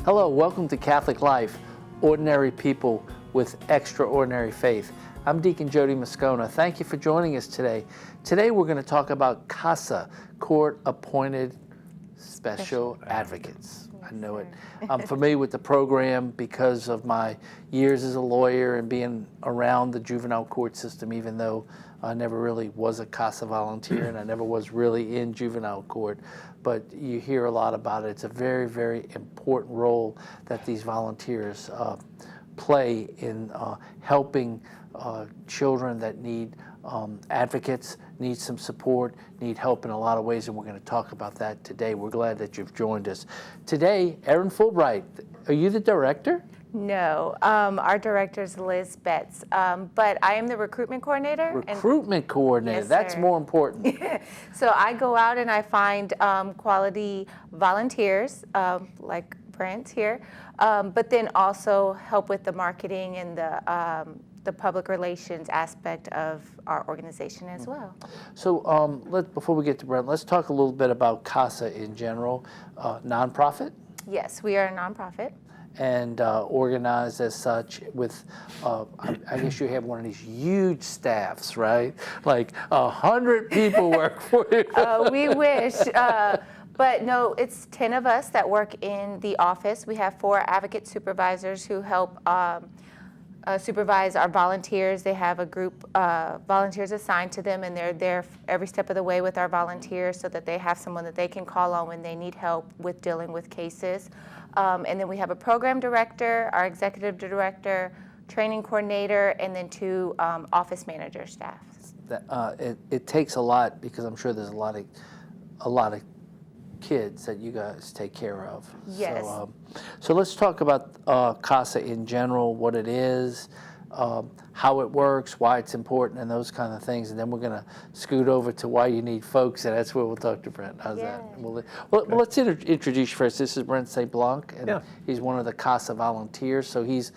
Hello, welcome to Catholic Life, ordinary people with extraordinary faith. I'm Deacon Jody Moscona. Thank you for joining us today. Today we're going to talk about CASA, Court-Appointed Special Advocates. I know it. I'm familiar with the program because of my years as a lawyer and being around the juvenile court system, even though I never really was a CASA volunteer and I never was really in juvenile court. But you hear a lot about it. It's a very, very important role that these volunteers play in helping children that need advocates, need some support, need help in a lot of ways, and we're going to talk about that today. We're glad that you've joined us. Today, Erin Fulbright, are you the director? No, our director is Liz Betts, but I am the recruitment coordinator. Recruitment coordinator, Yes, that's sir. more important. So I go out and I find quality volunteers, like Brent here, but then also help with the marketing and the public relations aspect of our organization as well. So before we get to Brent, let's talk a little bit about CASA in general. Nonprofit? Yes, we are a nonprofit. And organized as such with, I guess you have one of these huge staffs, right? Like 100 people work for you. We wish. But no, it's 10 of us that work in the office. We have 4 advocate supervisors who help supervise our volunteers. They have a group volunteers assigned to them, and they're there every step of the way with our volunteers so that they have someone that they can call on when they need help with dealing with cases. And then we have a program director, our executive director, training coordinator, and then 2 office manager staff. It takes a lot, because I'm sure there's a lot of kids that you guys take care of. Yes. So let's talk about CASA in general, what it is, how it works, why it's important, and those kind of things. And then we're going to scoot over to why you need folks, and that's where we'll talk to Brent. How's that? Well, let's introduce you first. This is Brent St. Blanc, and he's one of the CASA volunteers. So he's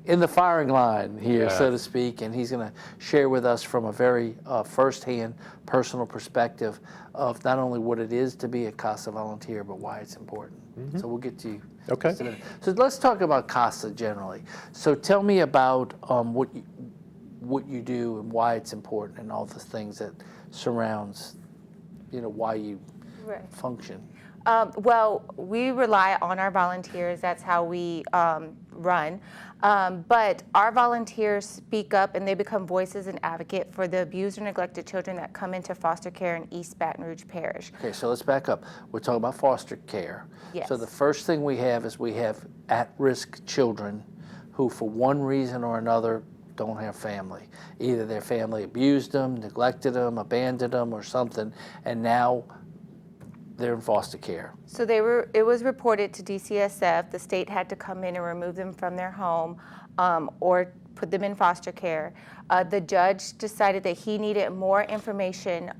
in the firing line here, so to speak, and he's going to share with us from a very firsthand personal perspective of not only what it is to be a CASA volunteer, but why it's important. So we'll get to you. Okay. So let's talk about CASA generally. So tell me about what you do and why it's important and all the things that surrounds, why you function. Well, we rely on our volunteers. That's how we run. But our volunteers speak up and they become voices and advocate for the abused or neglected children that come into foster care in East Baton Rouge Parish. Okay, so let's back up. We're talking about foster care. Yes. So the first thing we have at-risk children who, for one reason or another, don't have family. Either their family abused them, neglected them, abandoned them, or something, and now they're in foster care. So it was reported to DCSF. The state had to come in and remove them from their home or put them in foster care. The judge decided that he needed more information.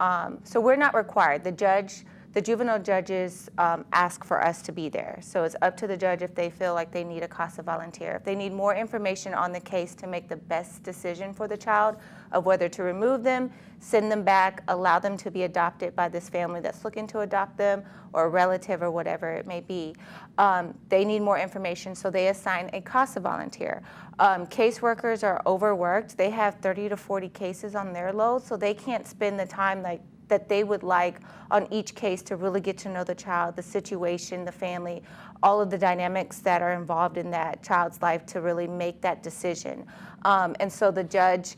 So we're not required. The juvenile judges ask for us to be there. So it's up to the judge if they feel like they need a CASA volunteer. If they need more information on the case to make the best decision for the child of whether to remove them, send them back, allow them to be adopted by this family that's looking to adopt them, or a relative or whatever it may be, they need more information, so they assign a CASA volunteer. Caseworkers are overworked. They have 30 to 40 cases on their load, so they can't spend the time that they would like on each case to really get to know the child, the situation, the family, all of the dynamics that are involved in that child's life to really make that decision. And so the judge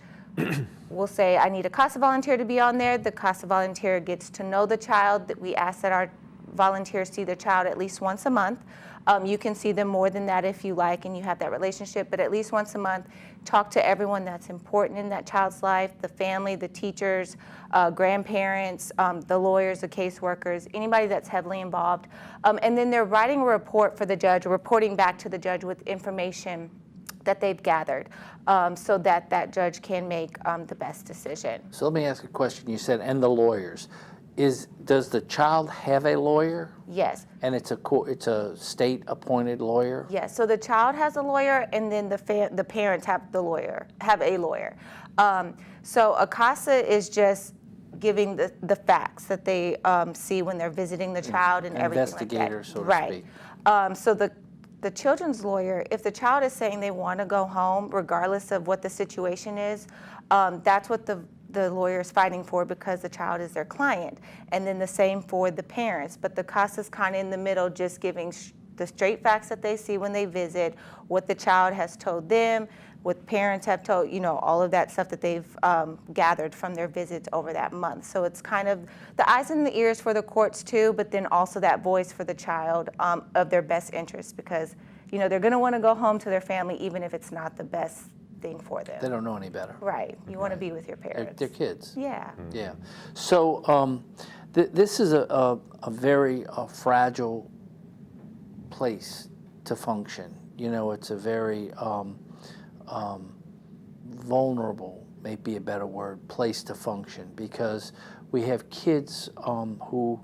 will say, I need a CASA volunteer to be on there. The CASA volunteer gets to know the child. We ask that our volunteers see the child at least once a month. You can see them more than that if you like and you have that relationship, but at least once a month, talk to everyone that's important in that child's life, the family, the teachers, grandparents, the lawyers, the caseworkers, anybody that's heavily involved. And then they're writing a report for the judge, reporting back to the judge with information that they've gathered so that that judge can make the best decision. So let me ask a question. You said, and the lawyers. Does the child have a lawyer? Yes. And it's a state-appointed lawyer? Yes. So the child has a lawyer, and then the parents have a lawyer. So a CASA is just giving the facts that they see when they're visiting the child and everything like that. Investigator, so to speak. So the children's lawyer, if the child is saying they want to go home, regardless of what the situation is, that's what the lawyer is fighting for, because the child is their client. And then the same for the parents. But the CASA is kind of in the middle, just giving the straight facts that they see when they visit, what the child has told them, what parents have told, all of that stuff that they've gathered from their visits over that month. So it's kind of the eyes and the ears for the courts too, but then also that voice for the child of their best interest, because they're going to want to go home to their family even if it's not the best thing for them. They don't know any better. Right. You want to be with your parents. They're kids. Yeah. Yeah. So this is a very fragile place to function. It's a very vulnerable, may be a better word, place to function, because we have kids who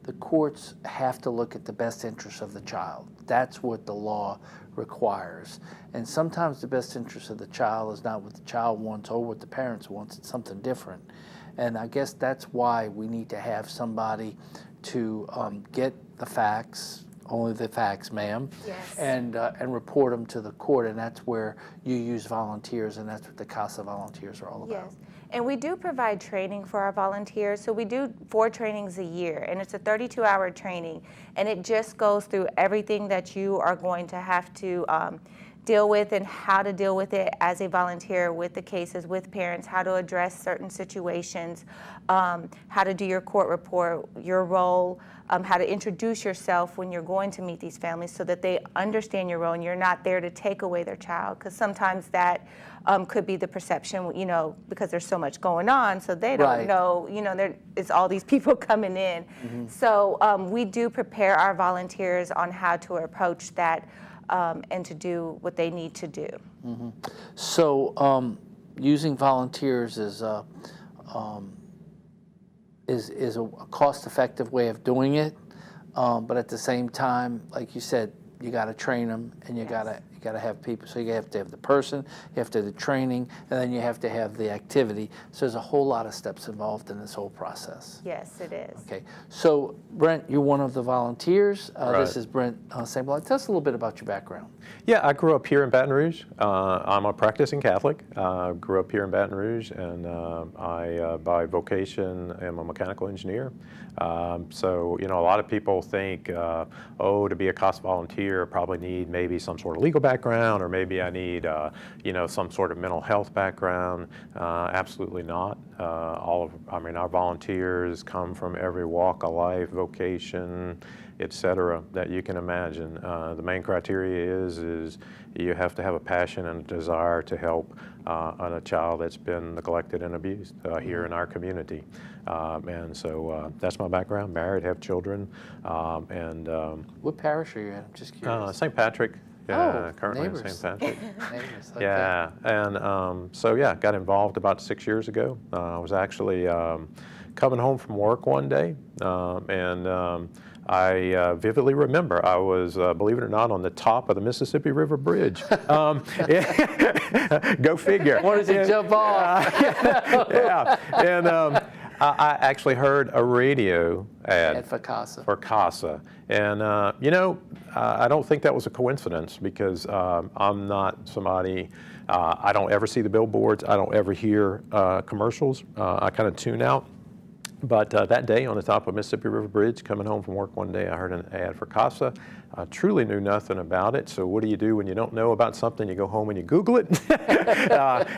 the courts have to look at the best interest of the child. That's what the law requires. And sometimes the best interest of the child is not what the child wants or what the parents want. It's something different. And I guess that's why we need to have somebody to get the facts, only the facts, ma'am, Yes. and report them to the court. And that's where you use volunteers, and that's what the CASA volunteers are all about. Yes. And we do provide training for our volunteers. So we do 4 trainings a year, and it's a 32-hour training. And it just goes through everything that you are going to have to deal with, and how to deal with it as a volunteer with the cases, with parents, how to address certain situations, how to do your court report, your role, how to introduce yourself when you're going to meet these families, so that they understand your role and you're not there to take away their child, because sometimes that could be the perception, because there's so much going on, so they don't know, it's all these people coming in. Mm-hmm. So we do prepare our volunteers on how to approach that and to do what they need to do. Mm-hmm. So using volunteers is a cost-effective way of doing it, but at the same time, like you said, you got to train them, and you got to have people. So you have to have the person, you have to have the training, and then you have to have the activity. So there's a whole lot of steps involved in this whole process. Yes, it is. Okay. So Brent, you're one of the volunteers. Right. This is Brent Sambal. Tell us a little bit about your background. Yeah, I grew up here in Baton Rouge. I'm a practicing Catholic. Grew up here in Baton Rouge, and I, by vocation, am a mechanical engineer. So, a lot of people think, to be a CASA volunteer, I probably need maybe some sort of legal background, or maybe I need, some sort of mental health background. Absolutely not. Our volunteers come from every walk of life, vocation, etc., that you can imagine. The main criteria is you have to have a passion and a desire to help on a child that's been neglected and abused here in our community. And so that's my background. Married, have children, and What parish are you in? I'm just curious. St. Patrick. Yeah, currently neighbors. in St. Patrick. Neighbors, okay. Yeah, and got involved about 6 years ago. I was actually coming home from work one day, and I vividly remember I was, believe it or not, on the top of the Mississippi River Bridge. Go figure. Wanted to jump off. Yeah, and I actually heard a radio ad for CASA. For CASA, and I don't think that was a coincidence, because I'm not somebody. I don't ever see the billboards. I don't ever hear commercials. I kind of tune out. But that day on the top of Mississippi River Bridge, coming home from work one day, I heard an ad for CASA. I truly knew nothing about it. So what do you do when you don't know about something? You go home and you Google it.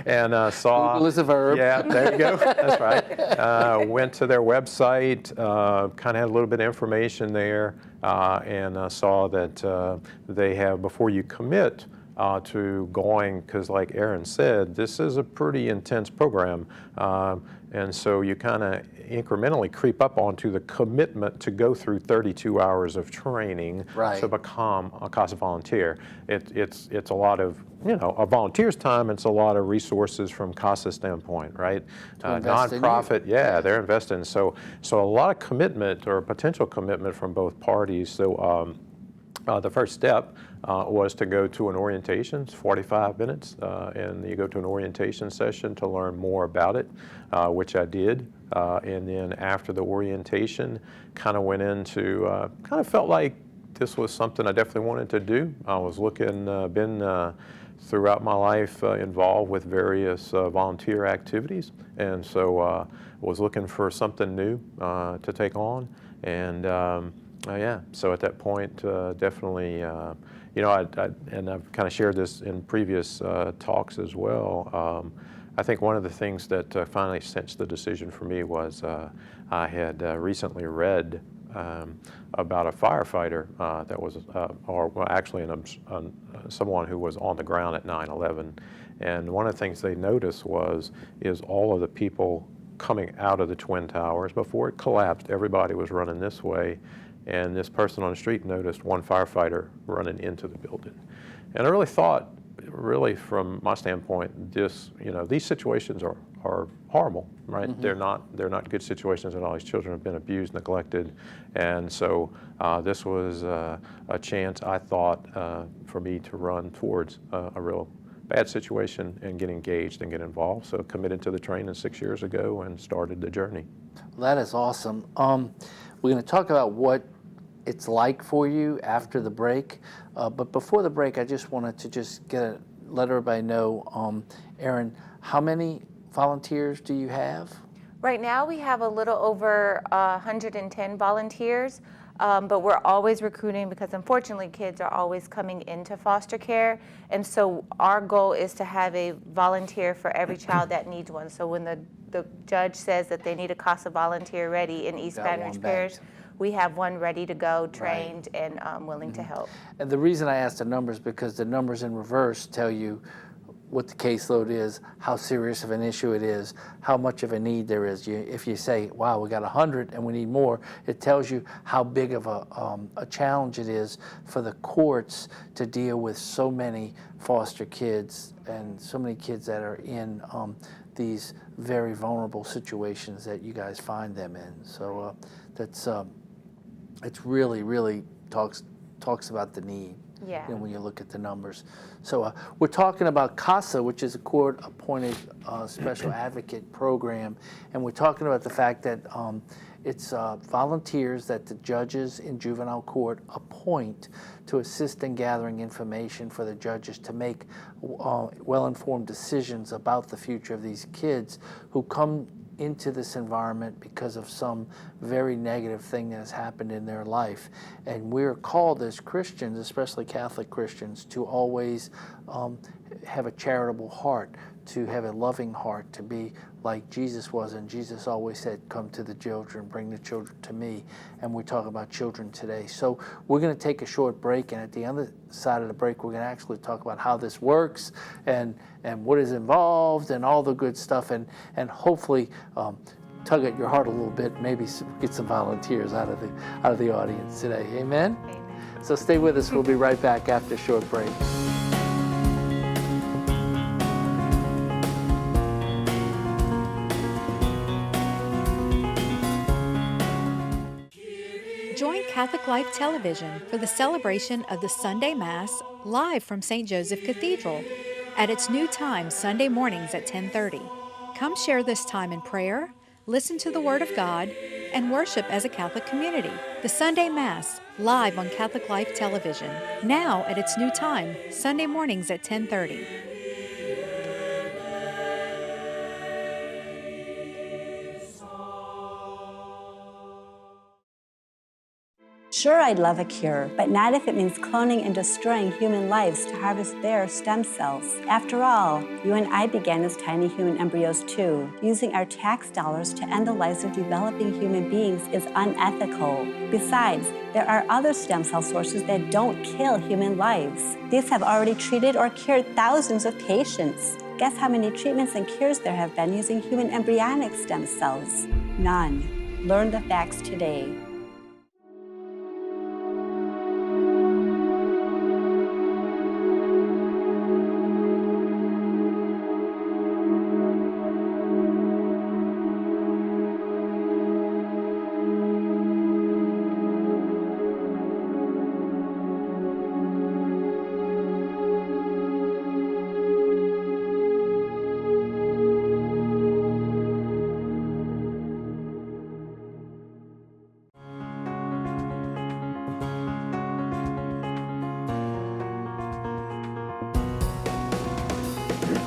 And saw. Google is a verb. Yeah, there you go. That's right. Went to their website, kind of had a little bit of information there, and saw that they have, before you commit to going, because like Aaron said, this is a pretty intense program. And so you kind of incrementally creep up onto the commitment to go through 32 hours of training to become a CASA volunteer. It's a lot of, a volunteer's time. It's a lot of resources from CASA standpoint, right? Nonprofit, they're investing. So a lot of commitment, or potential commitment, from both parties. So the first step was to go to an orientation. It's 45 minutes, and you go to an orientation session to learn more about it, which I did. And then after the orientation, kind of went into, kind of felt like this was something I definitely wanted to do. I was looking, been throughout my life involved with various volunteer activities, and so was looking for something new to take on. And yeah, so at that point, definitely, you know, and I've kind of shared this in previous talks as well. I think one of the things that finally cinched the decision for me was I had recently read about a firefighter that was, or well, actually someone who was on the ground at 9/11, and one of the things they noticed is all of the people coming out of the Twin Towers before it collapsed. Everybody was running this way, and this person on the street noticed one firefighter running into the building, and I really thought, really from my standpoint, these situations are horrible, right? Mm-hmm. They're not good situations at all. These children have been abused, neglected, and so this was a chance, I thought, for me to run towards a real bad situation and get engaged and get involved. So committed to the training 6 years ago and started the journey. That is awesome. We're going to talk about what it's like for you after the break, but before the break, I just wanted to let everybody know, Erin, how many volunteers do you have? Right now we have a little over 110 volunteers, but we're always recruiting because unfortunately kids are always coming into foster care, and so our goal is to have a volunteer for every child that needs one. So when the judge says that they need a CASA volunteer ready in East Baton Rouge Parish, we have one ready to go, trained, right, and willing to help. And the reason I asked the numbers, because the numbers in reverse tell you what the caseload is, how serious of an issue it is, how much of a need there is. If you say, wow, we got 100 and we need more, it tells you how big of a challenge it is for the courts to deal with so many foster kids and so many kids that are in these very vulnerable situations that you guys find them in. So it's really talks about the need. Yeah. When you look at the numbers. So we're talking about CASA, which is a court-appointed special advocate program, and we're talking about the fact that it's volunteers that the judges in juvenile court appoint to assist in gathering information for the judges to make well-informed decisions about the future of these kids who come into this environment because of some very negative thing that has happened in their life. And we're called as Christians, especially Catholic Christians, to always have a charitable heart, to have a loving heart, to be like Jesus was. And Jesus always said, come to the children, bring the children to me. And we talk about children today. So we're going to take a short break, and at the other side of the break, we're going to actually talk about how this works and what is involved and all the good stuff, and hopefully tug at your heart a little bit, maybe get some volunteers out of the audience today. Amen? Amen. So stay with us. We'll be right back after a short break. Join Catholic Life Television for the celebration of the Sunday Mass live from St. Joseph Cathedral at its new time, Sunday mornings at 10:30. Come share this time in prayer, listen to the Word of God, and worship as a Catholic community. The Sunday Mass live on Catholic Life Television, now at its new time, Sunday mornings at 10:30. Sure, I'd love a cure, but not if it means cloning and destroying human lives to harvest their stem cells. After all, you and I began as tiny human embryos too. Using our tax dollars to end the lives of developing human beings is unethical. Besides, there are other stem cell sources that don't kill human lives. These have already treated or cured thousands of patients. Guess how many treatments and cures there have been using human embryonic stem cells? None. Learn the facts today.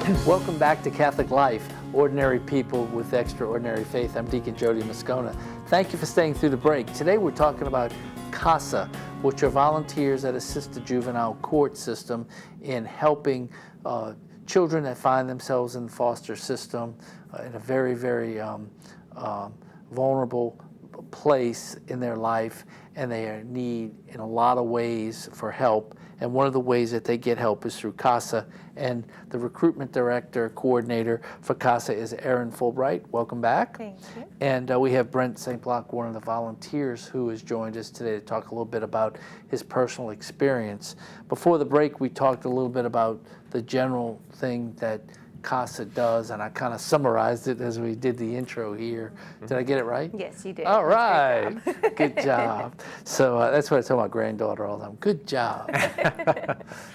Welcome back to Catholic Life, Ordinary People with Extraordinary Faith. I'm Deacon Jody Moscona. Thank you for staying through the break. Today we're talking about CASA, which are volunteers that assist the juvenile court system in helping children that find themselves in the foster system in a very, very vulnerable place in their life, and they are in need in a lot of ways for help. And one of the ways that they get help is through CASA. And the recruitment director, coordinator for CASA is Erin Fulbright. Welcome back. Thank you. And we have Brent St. Block, one of the volunteers, who has joined us today to talk a little bit about his personal experience. Before the break, we talked a little bit about the general thing that CASA does, and I kind of summarized it as we did the intro here. Did I get it right? Yes, you did. All right. Good job. Good job. So that's what I tell my granddaughter all the time. Good job.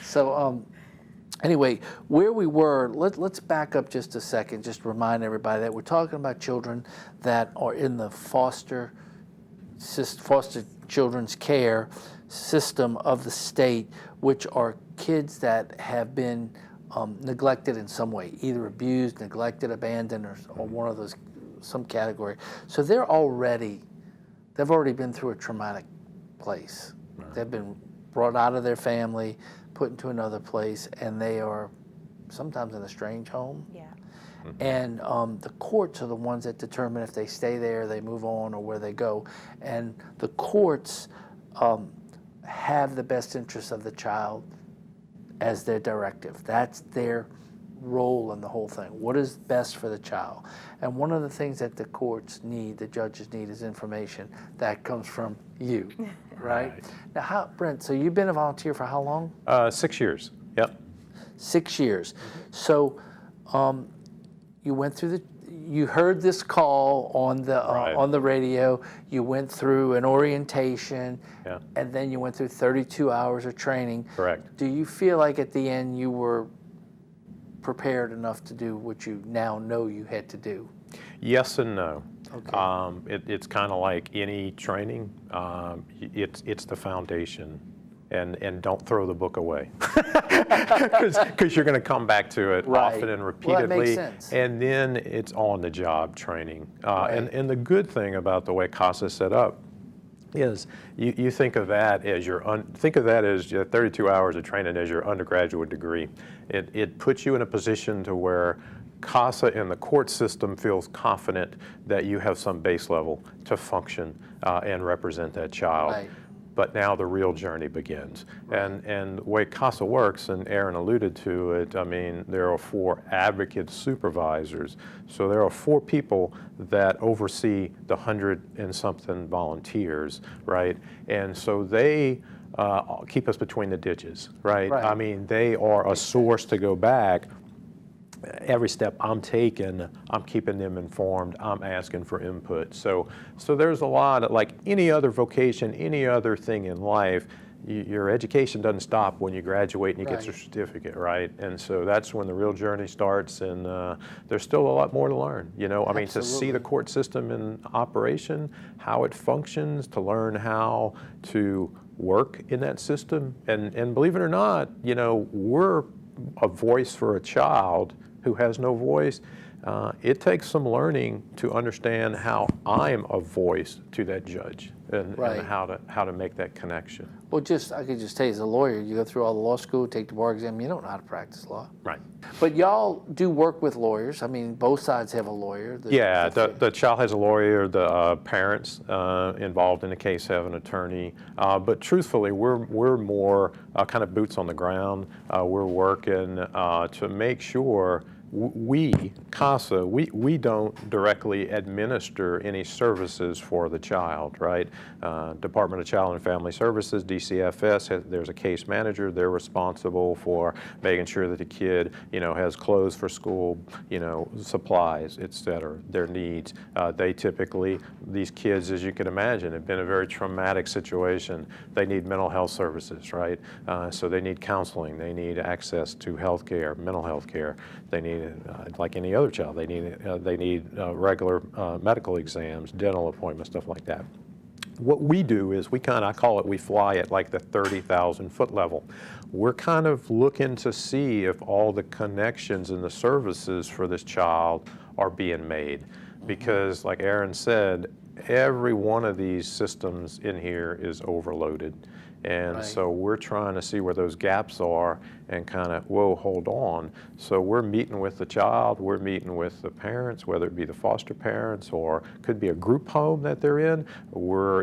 So anyway, where we were, let's back up just a second, just to remind everybody that we're talking about children that are in the foster children's care system of the state, which are kids that have been neglected in some way, either abused, neglected, abandoned, or one of those, some category. So they've already been through a traumatic place. Right. They've been brought out of their family, put into another place, and they are sometimes in a strange home. Yeah. And the courts are the ones that determine if they stay there, they move on, or where they go. And the courts have the best interests of the child as their directive. That's their role in the whole thing. What is best for the child? And one of the things that the courts need, the judges need, is information that comes from you, right? Now, Brent, so you've been a volunteer for how long? 6 years, yep. 6 years. So you went through you heard this call on the radio, you went through an orientation, and then you went through 32 hours of training. Correct. Do you feel like at the end you were prepared enough to do what you now know you had to do? Yes and no. Okay. It's kind of like any training. It's the foundation. And don't throw the book away, because you're going to come back to it often and repeatedly. Well, that makes sense. And then it's on-the-job training. And the good thing about the way CASA is set up is you think of that as your 32 hours of training as your undergraduate degree. It puts you in a position to where CASA in the court system feels confident that you have some base level to function and represent that child. Right. But now the real journey begins. And the way CASA works, and Erin alluded to it, I mean, there are 4 advocate supervisors. So there are 4 people that oversee the 100 and something volunteers, right? And so they keep us between the ditches, right? I mean, they are a source to go back. Every step I'm taking, I'm keeping them informed, I'm asking for input. So there's a lot of, like any other vocation, any other thing in life, your education doesn't stop when you graduate and you get your certificate, right? And so that's when the real journey starts, and there's still a lot more to learn, you know? I mean, to see the court system in operation, how it functions, to learn how to work in that system. And believe it or not, you know, we're a voice for a child who has no voice. It takes some learning to understand how I'm a voice to that judge and how to make that connection. Well, I could just tell you, as a lawyer, you go through all the law school, take the bar exam, you don't know how to practice law. Right. But y'all do work with lawyers. I mean, both sides have a lawyer. The child has a lawyer, the parents involved in the case have an attorney. But truthfully, we're more kind of boots on the ground. We're working to make sure we, CASA, we don't directly administer any services for the child, right? Department of Child and Family Services, DCFS, there's a case manager. They're responsible for making sure that the kid, you know, has clothes for school, you know, supplies, et cetera, their needs. They typically, these kids, as you can imagine, have been in a very traumatic situation. They need mental health services, right? So they need counseling. They need access to health care, mental health care. They need, like any other child, they need regular medical exams, dental appointments, stuff like that. what we do is I call it, we fly at like the 30,000 foot level. We're kind of looking to see if all the connections and the services for this child are being made. Because like Aaron said, every one of these systems in here is overloaded. And Right. so we're trying to see where those gaps are and kind of, whoa, hold on. So we're meeting with the child, we're meeting with the parents, whether it be the foster parents or could be a group home that they're in.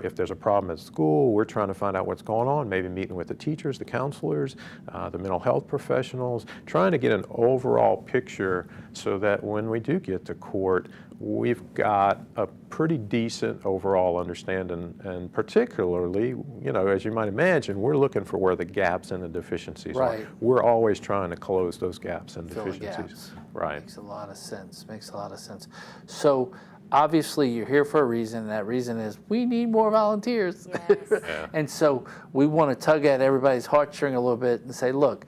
If there's a problem at school, we're trying to find out what's going on, maybe meeting with the teachers, the counselors, the mental health professionals, trying to get an overall picture so that when we do get to court, we've got a pretty decent overall understanding, and particularly, as you might imagine, we're looking for where the gaps and the deficiencies Right. are. We're always trying to close those gaps and Fill the deficiencies. gaps. Right. Makes a lot of sense. Makes a lot of sense. So obviously you're here for a reason, and that reason is we need more volunteers. Yes. Yeah. And so we want to tug at everybody's heartstring a little bit and say, look,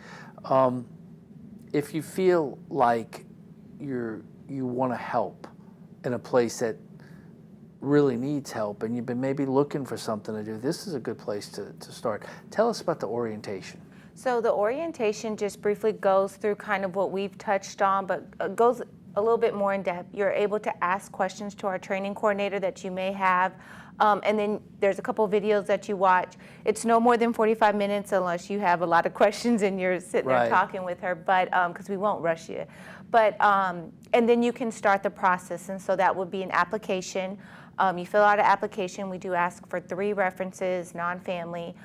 if you feel like you want to help in a place that really needs help and you've been maybe looking for something to do, this is a good place to start. Tell us about the orientation. So the orientation just briefly goes through kind of what we've touched on, but goes a little bit more in depth. You're able to ask questions to our training coordinator that you may have. And then there's a couple of videos that you watch. It's no more than 45 minutes unless you have a lot of questions and you're sitting Right. there talking with her, but because we won't rush you. But and then you can start the process, and so that would be an application. You fill out an application. We do ask for 3 references, non-family.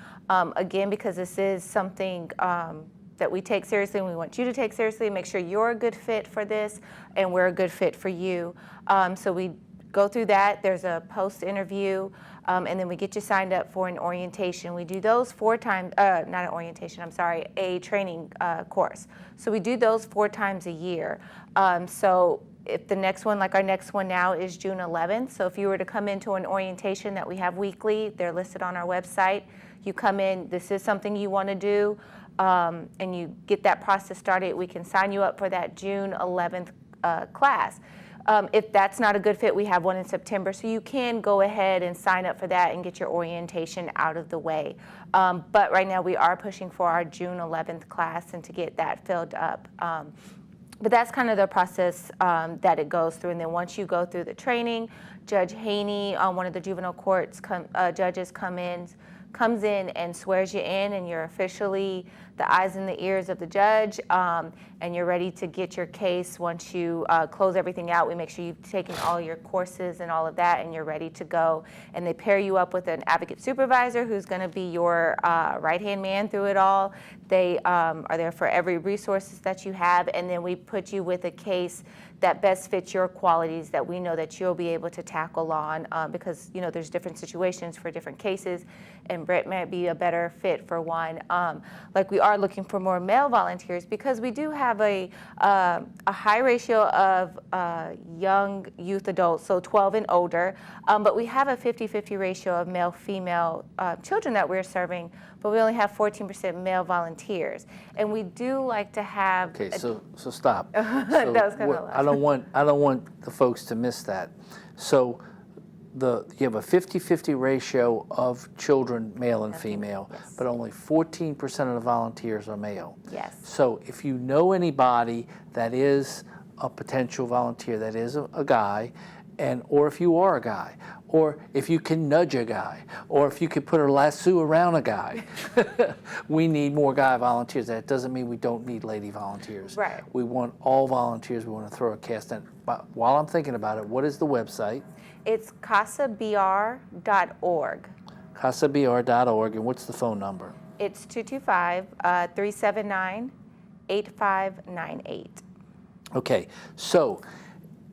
Again, because this is something that we take seriously and we want you to take seriously, make sure you're a good fit for this and we're a good fit for you. So we go through that. There's a post-interview, and then we get you signed up for an orientation. We do those 4 times, not an orientation, I'm sorry, a training course. So we do those 4 times a year. So if the next one, like our next one now is June 11th, so if you were to come into an orientation that we have weekly, they're listed on our website. You come in, this is something you want to do, and you get that process started, we can sign you up for that June 11th class. If that's not a good fit, we have one in September, so you can go ahead and sign up for that and get your orientation out of the way. But right now we are pushing for our June 11th class and to get that filled up. But that's kind of the process that it goes through. And then once you go through the training, Judge Haney, one of the juvenile courts judges, comes in and swears you in, and you're officially the eyes and the ears of the judge, and you're ready to get your case. Once you close everything out, we make sure you've taken all your courses and all of that, and you're ready to go. And they pair you up with an advocate supervisor who's going to be your right-hand man through it all. They are there for every resources that you have, and then we put you with a case that best fits your qualities that we know that you'll be able to tackle on, because there's different situations for different cases, and Brett might be a better fit for one. Like we are looking for more male volunteers because we do have a high ratio of young youth adults, so 12 and older, but we have a 50-50 ratio of male-female children that we're serving, but we only have 14% male volunteers, and we do like to have. Okay, so stop. That was kind of a lot. I don't want the folks to miss that. So you have a 50-50 ratio of children, male and female, yes. but only 14% of the volunteers are male. Yes. So if you know anybody that is a potential volunteer, that is a guy, or if you are a guy, or if you can nudge a guy, or if you could put a lasso around a guy, we need more guy volunteers. That doesn't mean we don't need lady volunteers. Right. We want all volunteers. We want to throw a cast in. But while I'm thinking about it, what is the website? It's casabr.org. casabr.org, and what's the phone number? It's 225-379-8598. Okay, so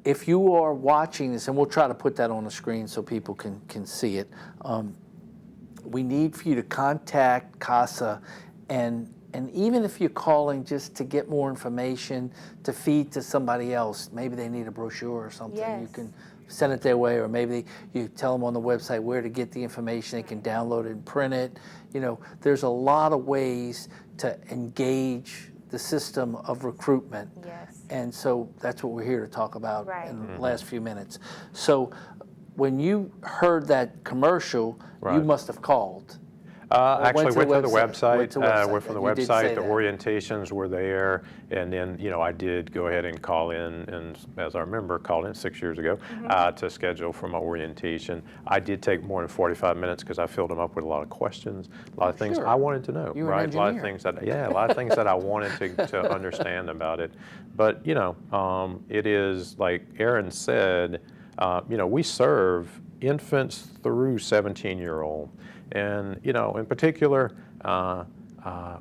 if you are watching this, and we'll try to put that on the screen so people can see it, we need for you to contact CASA, and even if you're calling just to get more information to feed to somebody else, maybe they need a brochure or something, Yes. you can send it their way, or maybe you tell them on the website where to get the information, they can download it and print it. There's a lot of ways to engage the system of recruitment. Yes. And so that's what we're here to talk about Right. in the last few minutes. So when you heard that commercial, you Right. must have called. Actually went to the website. Went to the website. Went from the You did say website. The that. orientations were there, and then I did go ahead and call in, and as I remember, called in 6 years ago to schedule for my orientation. I did take more than 45 minutes because I filled them up with a lot of questions, a lot of things Sure. I wanted to know. You're an right, a lot of engineer. things that a lot of things that I wanted to understand about it. But it is like Aaron said. We serve infants through 17-year-old. And, in particular,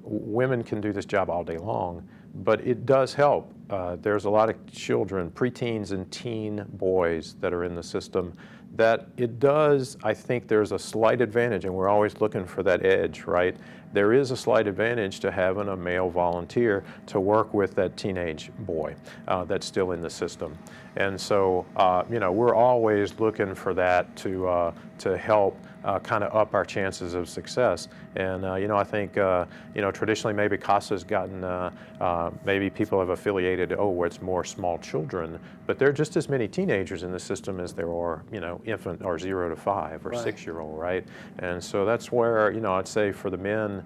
women can do this job all day long, but it does help. There's a lot of children, preteens and teen boys that are in the system that it does, I think there's a slight advantage, and we're always looking for that edge, right? There is a slight advantage to having a male volunteer to work with that teenage boy that's still in the system. And so, we're always looking for that to help kind of up our chances of success. And, I think, traditionally maybe CASA's gotten, maybe people have affiliated, where it's more small children, but there are just as many teenagers in the system as there are, infant or 0 to 5 or Right. 6-year-old, right? And so that's where, I'd say for the men,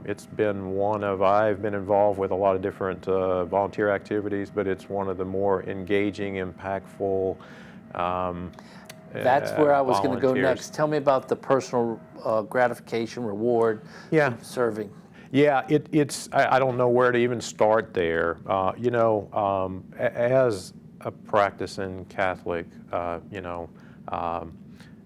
it's been I've been involved with a lot of different volunteer activities, but it's one of the more engaging, impactful, That's where I was going to go volunteers. next. Tell me about the personal gratification, reward Yeah. of serving. Yeah, I don't know where to even start there. As a practicing Catholic,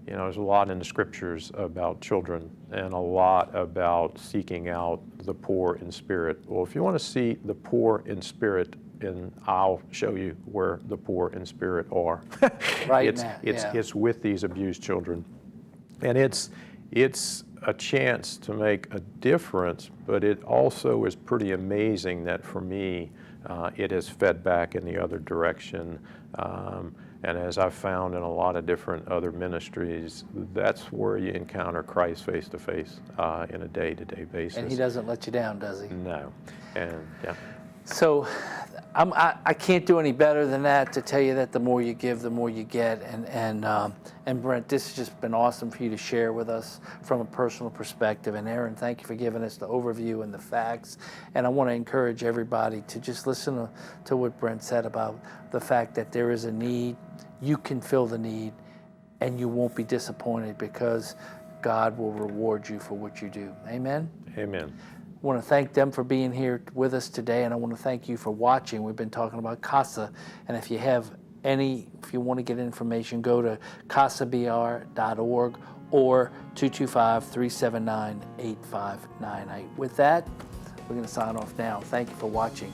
there's a lot in the scriptures about children and a lot about seeking out the poor in spirit. Well, if you want to see the poor in spirit, and I'll show you where the poor in spirit are. Right now, yeah. It's with these abused children, and it's a chance to make a difference. But it also is pretty amazing that for me, it has fed back in the other direction. And as I've found in a lot of different other ministries, that's where you encounter Christ face to face in a day-to-day basis. And he doesn't let you down, does he? No, and yeah. So I can't do any better than that to tell you that the more you give, the more you get. And Brent, this has just been awesome for you to share with us from a personal perspective. And Aaron, thank you for giving us the overview and the facts. And I want to encourage everybody to just listen to what Brent said about the fact that there is a need. You can fill the need, and you won't be disappointed because God will reward you for what you do. Amen? Amen. I want to thank them for being here with us today, and I want to thank you for watching. We've been talking about CASA, and if you want to get information, go to casabr.org or 225-379-8598. With that, we're going to sign off now. Thank you for watching.